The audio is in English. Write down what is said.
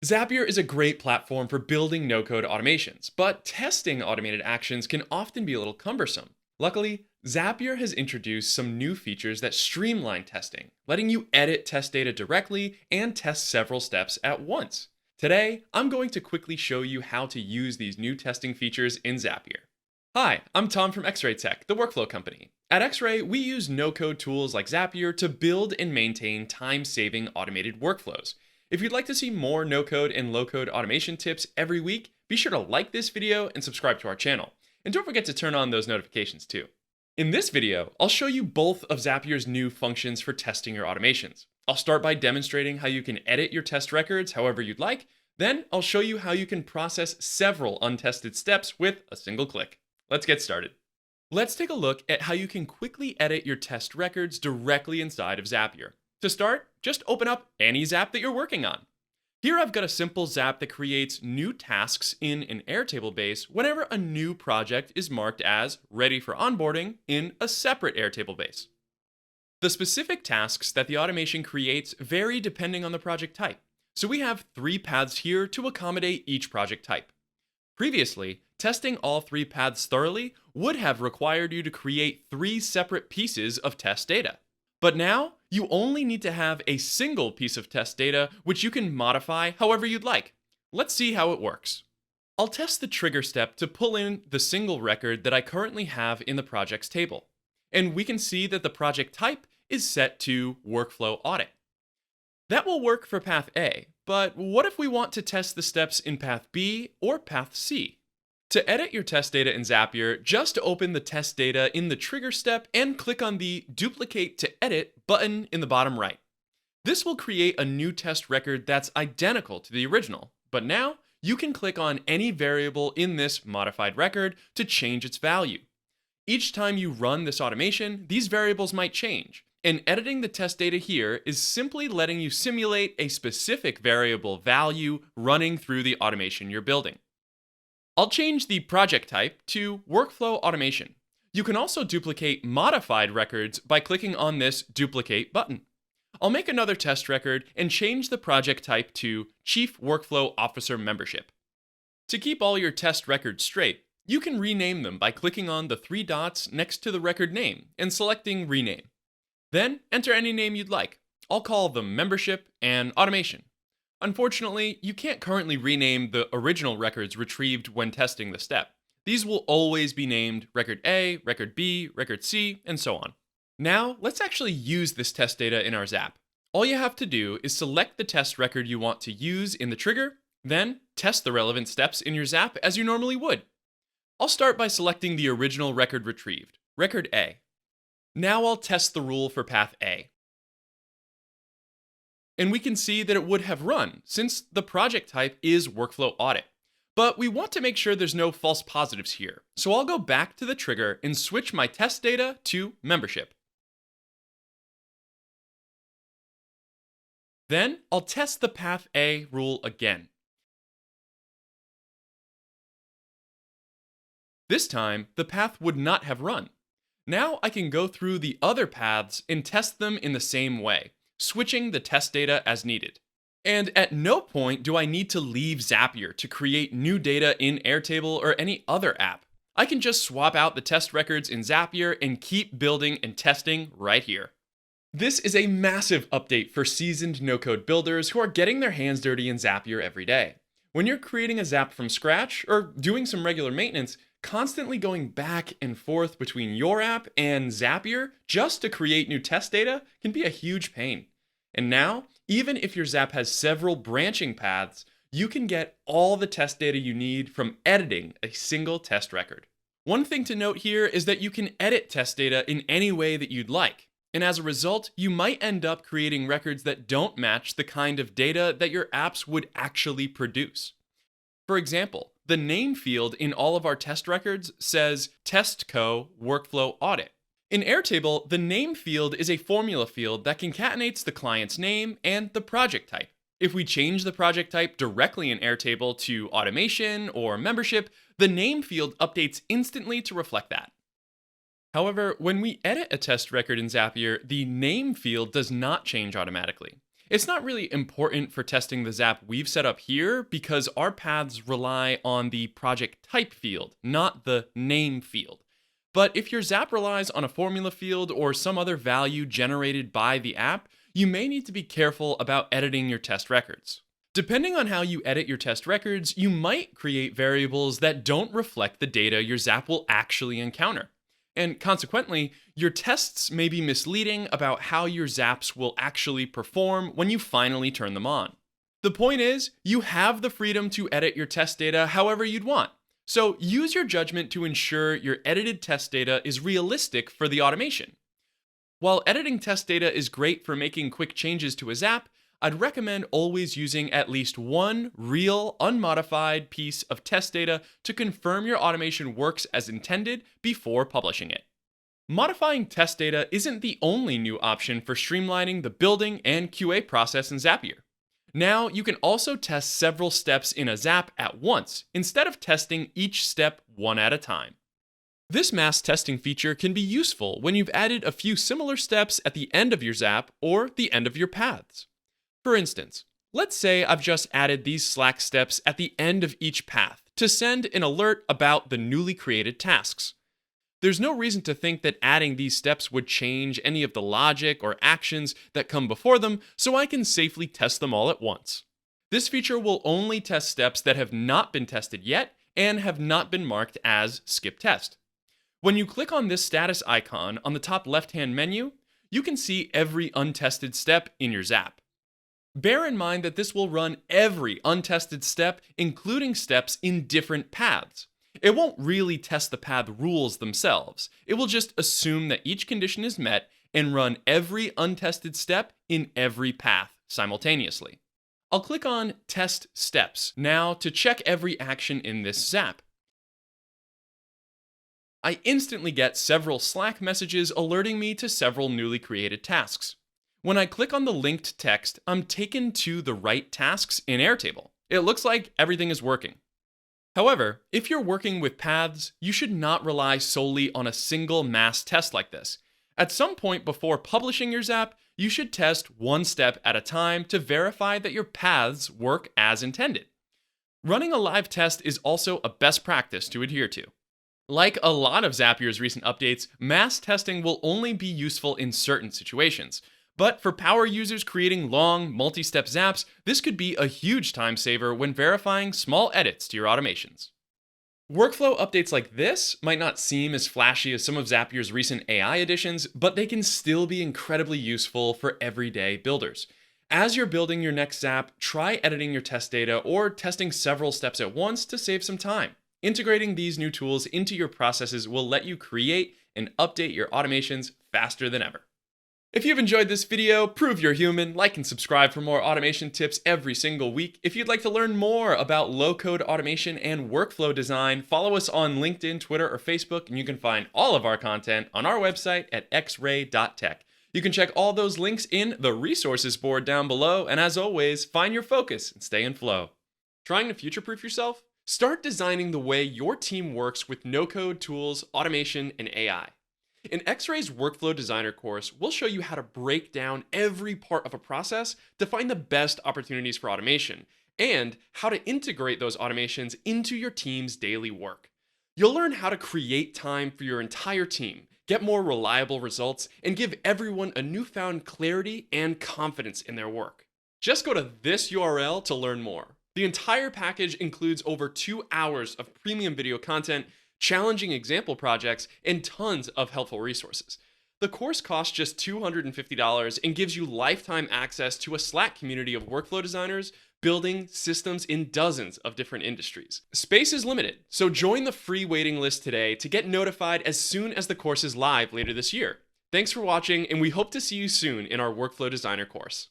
Zapier is a great platform for building no-code automations, but testing automated actions can often be a little cumbersome. Luckily, Zapier has introduced some new features that streamline testing, letting you edit test data directly and test several steps at once. Today, I'm going to quickly show you how to use these new testing features in Zapier. Hi, I'm Tom from XRay.tech, the workflow company. At XRay, we use no-code tools like Zapier to build and maintain time-saving automated workflows. If you'd like to see more no-code and low-code automation tips every week, be sure to like this video and subscribe to our channel. And don't forget to turn on those notifications too. In this video, I'll show you both of Zapier's new functions for testing your automations. I'll start by demonstrating how you can edit your test records however you'd like. Then I'll show you how you can process several untested steps with a single click. Let's get started. Let's take a look at how you can quickly edit your test records directly inside of Zapier. To start, just open up any Zap that you're working on. Here I've got a simple Zap that creates new tasks in an Airtable base whenever a new project is marked as ready for onboarding in a separate Airtable base. The specific tasks that the automation creates vary depending on the project type, so we have 3 paths here to accommodate each project type. Previously, testing all 3 paths thoroughly would have required you to create 3 separate pieces of test data. But now, you only need to have a single piece of test data which you can modify however you'd like. Let's see how it works. I'll test the trigger step to pull in the single record that I currently have in the projects table. And we can see that the project type is set to Workflow Audit. That will work for path A, but what if we want to test the steps in path B or path C? To edit your test data in Zapier, just open the test data in the trigger step and click on the Duplicate to Edit button in the bottom right. This will create a new test record that's identical to the original, but now you can click on any variable in this modified record to change its value. Each time you run this automation, these variables might change, and editing the test data here is simply letting you simulate a specific variable value running through the automation you're building. I'll change the project type to Workflow Automation. You can also duplicate modified records by clicking on this Duplicate button. I'll make another test record and change the project type to Chief Workflow Officer Membership. To keep all your test records straight, you can rename them by clicking on the 3 dots next to the record name and selecting Rename. Then enter any name you'd like. I'll call them Membership and Automation. Unfortunately, you can't currently rename the original records retrieved when testing the step. These will always be named Record A, Record B, Record C, and so on. Now, let's actually use this test data in our Zap. All you have to do is select the test record you want to use in the trigger, then test the relevant steps in your Zap as you normally would. I'll start by selecting the original record retrieved, Record A. Now I'll test the rule for path A. And we can see that it would have run, since the project type is Workflow Audit. But we want to make sure there's no false positives here, so I'll go back to the trigger and switch my test data to Membership. Then I'll test the path A rule again. This time, the path would not have run. Now I can go through the other paths and test them in the same way, switching the test data as needed. And at no point do I need to leave Zapier to create new data in Airtable or any other app. I can just swap out the test records in Zapier and keep building and testing right here. This is a massive update for seasoned no-code builders who are getting their hands dirty in Zapier every day. When you're creating a Zap from scratch or doing some regular maintenance, constantly going back and forth between your app and Zapier just to create new test data can be a huge pain. And now, even if your Zap has several branching paths, you can get all the test data you need from editing a single test record. One thing to note here is that you can edit test data in any way that you'd like. And as a result, you might end up creating records that don't match the kind of data that your apps would actually produce. For example, the name field in all of our test records says TestCo Workflow Audit. In Airtable, the name field is a formula field that concatenates the client's name and the project type. If we change the project type directly in Airtable to Automation or Membership, the name field updates instantly to reflect that. However, when we edit a test record in Zapier, the name field does not change automatically. It's not really important for testing the Zap we've set up here because our paths rely on the project type field, not the name field. But if your Zap relies on a formula field or some other value generated by the app, you may need to be careful about editing your test records. Depending on how you edit your test records, you might create variables that don't reflect the data your Zap will actually encounter. And consequently, your tests may be misleading about how your Zaps will actually perform when you finally turn them on. The point is, you have the freedom to edit your test data however you'd want. So use your judgment to ensure your edited test data is realistic for the automation. While editing test data is great for making quick changes to a Zap, I'd recommend always using at least one real, unmodified piece of test data to confirm your automation works as intended before publishing it. Modifying test data isn't the only new option for streamlining the building and QA process in Zapier. Now, you can also test several steps in a Zap at once, instead of testing each step one at a time. This mass testing feature can be useful when you've added a few similar steps at the end of your Zap or the end of your paths. For instance, let's say I've just added these Slack steps at the end of each path to send an alert about the newly created tasks. There's no reason to think that adding these steps would change any of the logic or actions that come before them, so I can safely test them all at once. This feature will only test steps that have not been tested yet and have not been marked as skip test. When you click on this status icon on the top left-hand menu, you can see every untested step in your Zap. Bear in mind that this will run every untested step, including steps in different paths. It won't really test the path rules themselves. It will just assume that each condition is met and run every untested step in every path simultaneously. I'll click on Test Steps now to check every action in this Zap. I instantly get several Slack messages alerting me to several newly created tasks. When I click on the linked text, I'm taken to the right tasks in Airtable. It looks like everything is working. However, if you're working with paths, you should not rely solely on a single mass test like this. At some point before publishing your Zap, you should test one step at a time to verify that your paths work as intended. Running a live test is also a best practice to adhere to. Like a lot of Zapier's recent updates, mass testing will only be useful in certain situations. But for power users creating long, multi-step Zaps, this could be a huge time saver when verifying small edits to your automations. Workflow updates like this might not seem as flashy as some of Zapier's recent AI additions, but they can still be incredibly useful for everyday builders. As you're building your next Zap, try editing your test data or testing several steps at once to save some time. Integrating these new tools into your processes will let you create and update your automations faster than ever. If you've enjoyed this video, prove you're human, like and subscribe for more automation tips every single week. If you'd like to learn more about low-code automation and workflow design, follow us on LinkedIn, Twitter, or Facebook, and you can find all of our content on our website at xray.tech. You can check all those links in the resources board down below, and as always, find your focus and stay in flow. Trying to future-proof yourself? Start designing the way your team works with no-code tools, automation, and AI. In XRay's Workflow Designer course, we'll show you how to break down every part of a process to find the best opportunities for automation, and how to integrate those automations into your team's daily work. You'll learn how to create time for your entire team, get more reliable results, and give everyone a newfound clarity and confidence in their work. Just go to this URL to learn more. The entire package includes over 2 hours of premium video content, challenging example projects, and tons of helpful resources. The course costs just $250 and gives you lifetime access to a Slack community of workflow designers building systems in dozens of different industries. Space is limited, so join the free waiting list today to get notified as soon as the course is live later this year. Thanks for watching, and we hope to see you soon in our Workflow Designer course.